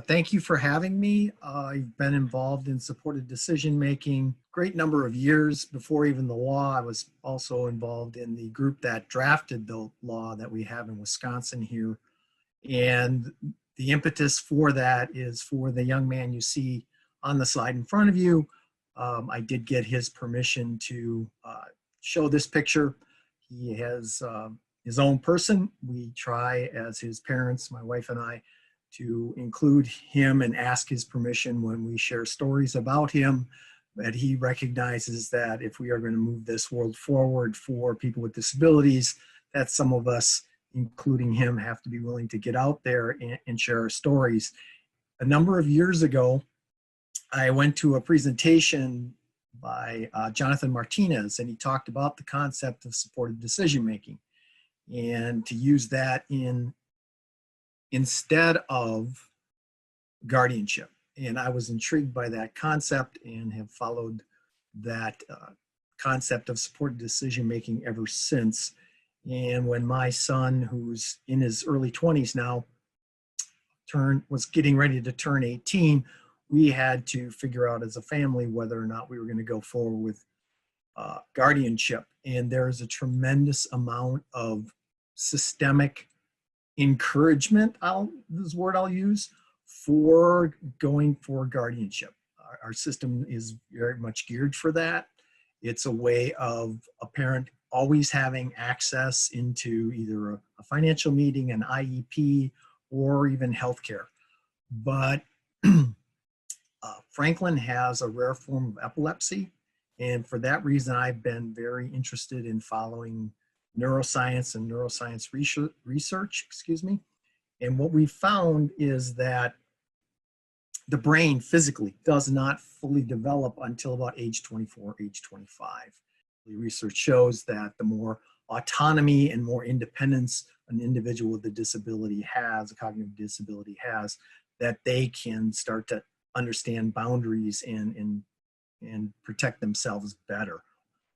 Thank you for having me. I've been involved in supported decision-making great number of years before even the law. I was also involved in the group that drafted the law that we have in Wisconsin here. And the impetus for that is for the young man you see on the slide in front of you. I did get his permission to show this picture. He has his own person. We try as his parents, my wife and I, to include him and ask his permission when we share stories about him, that he recognizes that if we are going to move this world forward for people with disabilities, that some of us, including him, have to be willing to get out there and share our stories. A number of years ago, I went to a presentation by Jonathan Martinez, and he talked about the concept of supported decision-making, and to use that instead of guardianship. And I was intrigued by that concept and have followed that concept of supported decision-making ever since. And when my son, who's in his early 20s now, was getting ready to turn 18, we had to figure out as a family whether or not we were going to go forward with guardianship. And there's a tremendous amount of systemic encouragement, this word I'll use, for going for guardianship. Our system is very much geared for that. It's a way of a parent always having access into either a financial meeting, an IEP, or even healthcare. But Franklin has a rare form of epilepsy, and for that reason, I've been very interested in following neuroscience and neuroscience research, And what we found is that the brain physically does not fully develop until about age 24, age 25. The research shows that the more autonomy and more independence an individual with a disability has, a cognitive disability has, that they can start to understand boundaries and protect themselves better.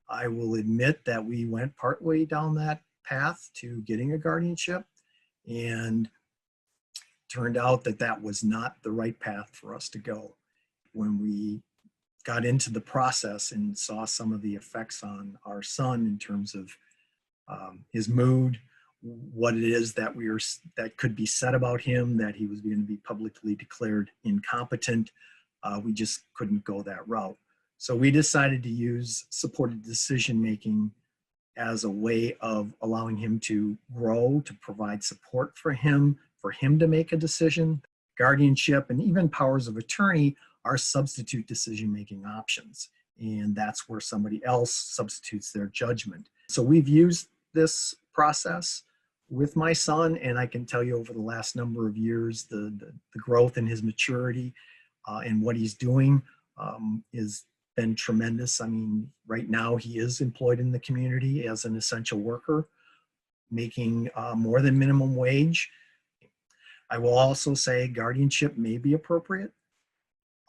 I will admit that we went partway down that path to getting a guardianship, and turned out that that was not the right path for us to go. When we got into the process and saw some of the effects on our son in terms of his mood, what it is that that could be said about him, that he was going to be publicly declared incompetent, we just couldn't go that route. So we decided to use supported decision-making as a way of allowing him to grow, to provide support for him to make a decision. Guardianship and even powers of attorney are substitute decision-making options. And that's where somebody else substitutes their judgment. So we've used this process with my son, and I can tell you over the last number of years, the growth in his maturity and what he's doing is been tremendous. I mean, right now he is employed in the community as an essential worker, making more than minimum wage. I will also say guardianship may be appropriate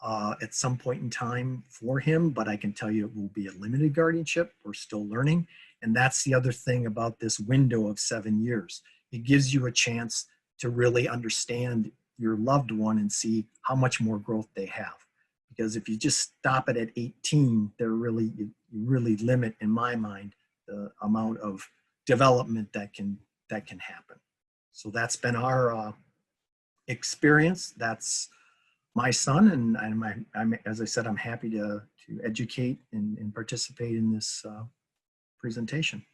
at some point in time for him, but I can tell you it will be a limited guardianship. We're still learning. And that's the other thing about this window of 7 years. It gives you a chance to really understand your loved one and see how much more growth they have. Because if you just stop it at 18, you really limit, in my mind, the amount of development that can happen. So that's been our experience. That's my son, and I'm as I said, I'm happy to educate and participate in this presentation.